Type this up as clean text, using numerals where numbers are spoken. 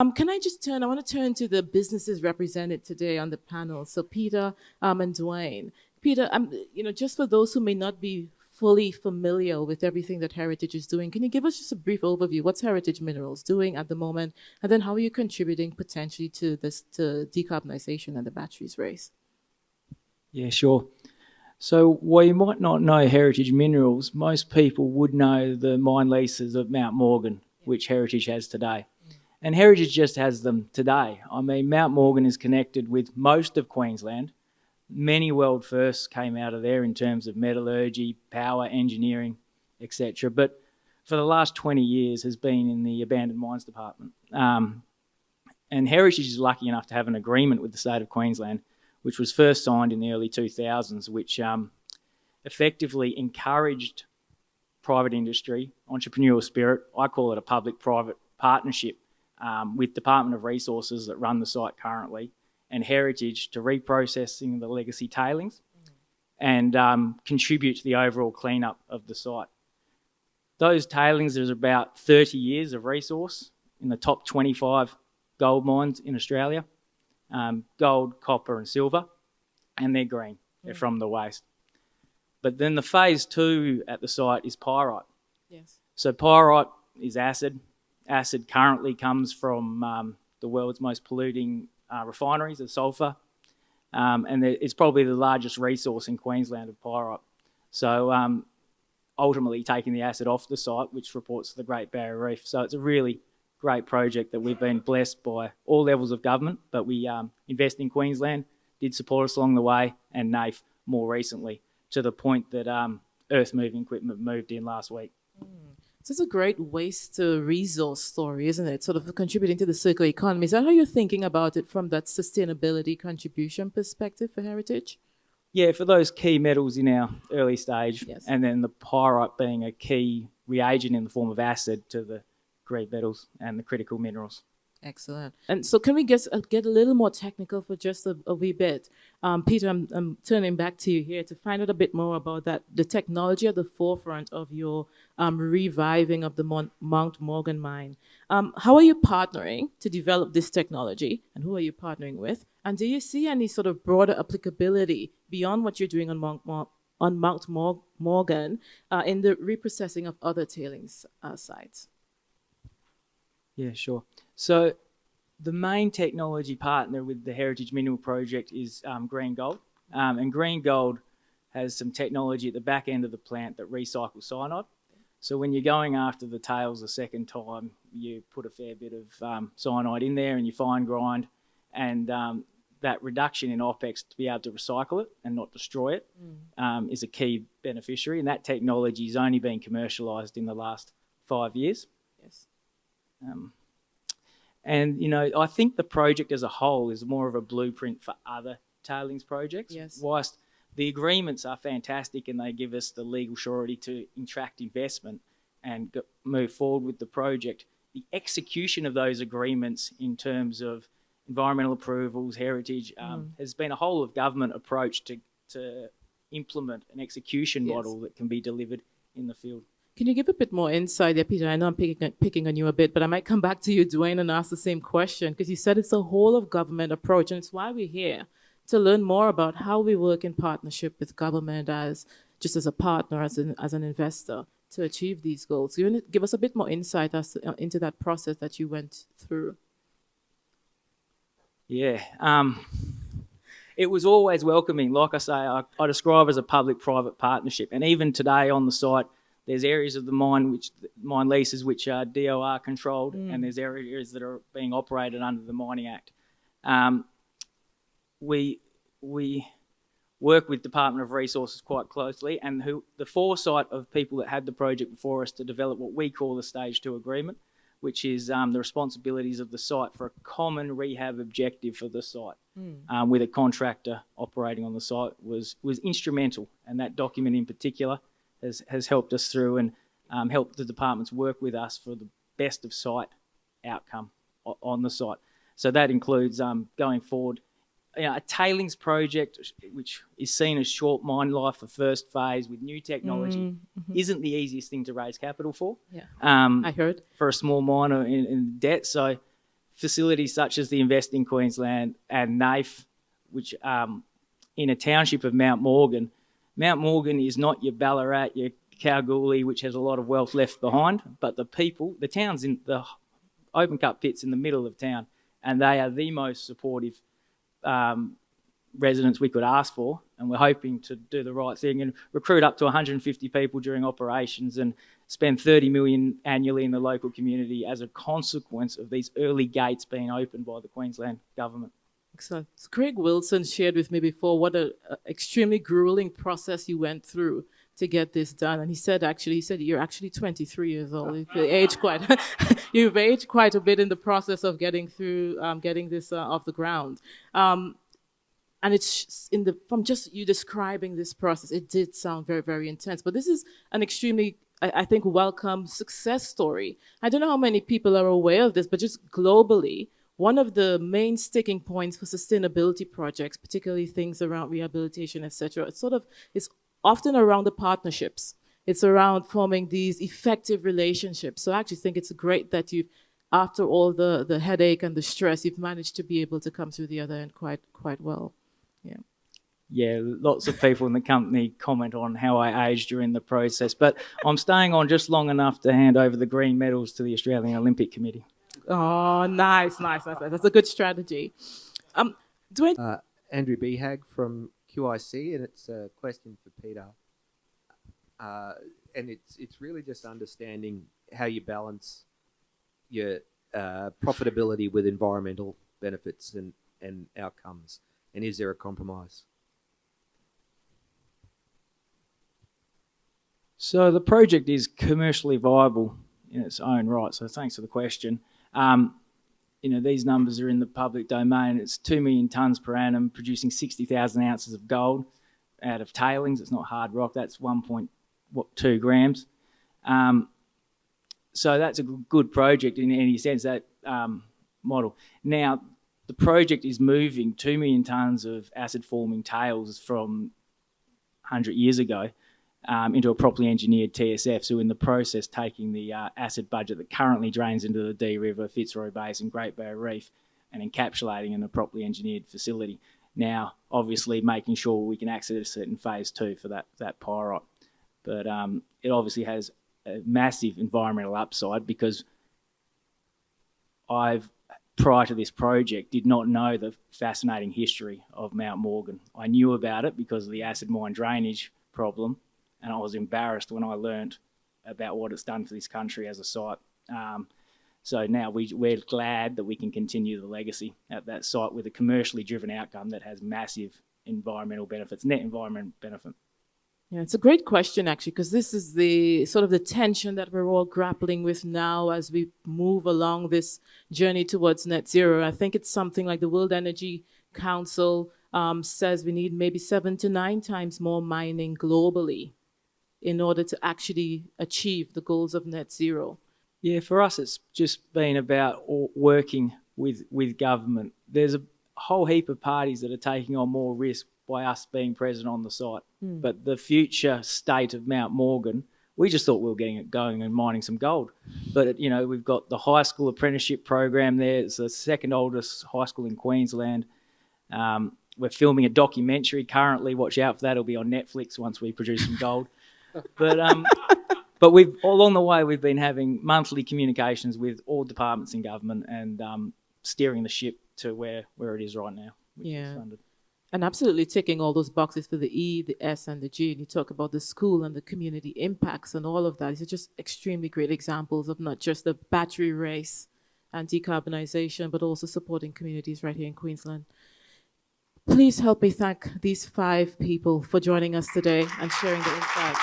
I want to turn to the businesses represented today on the panel. So Peter and Dwayne. Peter, just for those who may not be fully familiar with everything that Heritage is doing, can you give us just a brief overview? What's Heritage Minerals doing at the moment? And then how are you contributing potentially to decarbonization and the batteries race? Yeah, sure. So while you might not know Heritage Minerals, most people would know the mine leases of Mount Morgan, which Heritage has today. And Heritage just has them today. I mean, Mount Morgan is connected with most of Queensland. Many world firsts came out of there in terms of metallurgy, power, engineering, etc. But for the last 20 years has been in the abandoned mines department. And Heritage is lucky enough to have an agreement with the state of Queensland, which was first signed in the early 2000s, which effectively encouraged private industry, entrepreneurial spirit. I call it a public-private partnership with Department of Resources that run the site currently, and Heritage to reprocessing the legacy tailings and contribute to the overall cleanup of the site. Those tailings, there's about 30 years of resource in the top 25 gold mines in Australia. Gold, copper and silver, and they're green. They're from the waste. But then the phase 2 at the site is pyrite. Yes. So pyrite is acid. Acid currently comes from the world's most polluting refineries of sulphur, and it's probably the largest resource in Queensland of pyrite. So ultimately taking the acid off the site, which reports to the Great Barrier Reef. So it's a really great project that we've been blessed by all levels of government, but we invest in Queensland, did support us along the way, and NAIF more recently, to the point that earth moving equipment moved in last week. So it's a great waste to resource story, isn't it? Sort of contributing to the circular economy. Is that how you're thinking about it from that sustainability contribution perspective for Heritage? Yeah, for those key metals in our early stage, yes. And then the pyrite being a key reagent in the form of acid to the green metals and the critical minerals. Excellent. And so can we get a little more technical for just a wee bit? Peter, I'm turning back to you here to find out a bit more about the technology at the forefront of your reviving of the Mount Morgan mine. How are you partnering to develop this technology, and who are you partnering with? And do you see any sort of broader applicability beyond what you're doing on Mount Morgan in the reprocessing of other tailings sites? Yeah, sure. So the main technology partner with the Heritage Mineral Project is Green Gold. And Green Gold has some technology at the back end of the plant that recycles cyanide. So when you're going after the tails a second time, you put a fair bit of cyanide in there and you fine grind, and that reduction in OPEX to be able to recycle it and not destroy it is a key beneficiary. And that technology has only been commercialised in the last 5 years. Yes. And, I think the project as a whole is more of a blueprint for other tailings projects. Yes. Whilst the agreements are fantastic and they give us the legal surety to attract investment and move forward with the project, the execution of those agreements in terms of environmental approvals, heritage, has been a whole of government approach to implement an execution model that can be delivered in the field. Can you give a bit more insight there, Peter? I know I'm picking on you a bit, but I might come back to you, Dwayne, and ask the same question, because you said it's a whole of government approach, and it's why we're here, to learn more about how we work in partnership with government as a partner, as an investor, to achieve these goals. So you want to give us a bit more insight into that process that you went through? Yeah. It was always welcoming. Like I say, I describe it as a public-private partnership, and even today on the site, there's areas of the mine leases which are DOR controlled, and there's areas that are being operated under the Mining Act. We work with Department of Resources quite closely, and the foresight of people that had the project before us to develop what we call the Stage 2 agreement, which is the responsibilities of the site for a common rehab objective for the site, with a contractor operating on the site, was instrumental, and that document in particular has helped us through and helped the departments work with us for the best of site outcome on the site. So that includes going forward, a tailings project which is seen as short mine life for first phase with new technology isn't the easiest thing to raise capital for. Yeah, I heard. For a small miner in debt. So facilities such as the Invest in Queensland and NAIF, which in a township of Mount Morgan. Mount Morgan is not your Ballarat, your Kalgoorlie, which has a lot of wealth left behind, but the people, the town's in the open cut pits in the middle of town, and they are the most supportive residents we could ask for, and we're hoping to do the right thing and recruit up to 150 people during operations and spend 30 million annually in the local community as a consequence of these early gates being opened by the Queensland government. Excellent. So Craig Wilson shared with me before what an extremely grueling process you went through to get this done. And he said you're actually 23 years old. You've aged quite a bit in the process of getting through, getting this off the ground. And it's from just you describing this process, it did sound very, very intense. But this is an extremely, I think, welcome success story. I don't know how many people are aware of this, but just globally, one of the main sticking points for sustainability projects, particularly things around rehabilitation, etc., it's often around the partnerships. It's around forming these effective relationships. So I actually think it's great that you've, after all the headache and the stress, you've managed to be able to come through the other end quite well. Yeah. Yeah, lots of people in the company comment on how I aged during the process, but I'm staying on just long enough to hand over the green medals to the Australian Olympic Committee. Oh, nice. That's a good strategy. Andrew Behag from QIC, and it's a question for Peter. And it's really just understanding how you balance your profitability with environmental benefits and outcomes, and is there a compromise? So the project is commercially viable in its own right, so thanks for the question. These numbers are in the public domain. It's 2 million tonnes per annum, producing 60,000 ounces of gold out of tailings. It's not hard rock. That's 1.2 grams. So that's a good project in any sense, that model. Now, the project is moving 2 million tonnes of acid-forming tails from 100 years ago into a properly engineered TSF. So in the process, taking the acid budget that currently drains into the Dee River, Fitzroy Basin, Great Barrier Reef, and encapsulating in a properly engineered facility. Now, obviously, making sure we can access it in phase 2 for that pyrite. But it obviously has a massive environmental upside, because prior to this project, did not know the fascinating history of Mount Morgan. I knew about it because of the acid mine drainage problem, and I was embarrassed when I learnt about what it's done for this country as a site. So now we're glad that we can continue the legacy at that site with a commercially driven outcome that has massive environmental benefits, net environmental benefit. Yeah, it's a great question, actually, because this is the sort of the tension that we're all grappling with now as we move along this journey towards net zero. I think it's something like the World Energy Council says we need maybe 7 to 9 times more mining globally in order to actually achieve the goals of net zero. Yeah, for us, it's just been about working with government. There's a whole heap of parties that are taking on more risk by us being present on the site. But the future state of Mount Morgan, we just thought we were getting it going and mining some gold. But, we've got the high school apprenticeship program there. It's the second oldest high school in Queensland. We're filming a documentary currently. Watch out for that. It'll be on Netflix once we produce some gold. But along the way, we've been having monthly communications with all departments in government and steering the ship to where it is right now, which is funded. And absolutely ticking all those boxes for the E, the S, and the G. And you talk about the school and the community impacts and all of that. These are just extremely great examples of not just the battery race and decarbonisation, but also supporting communities right here in Queensland. Please help me thank these 5 people for joining us today and sharing the insights.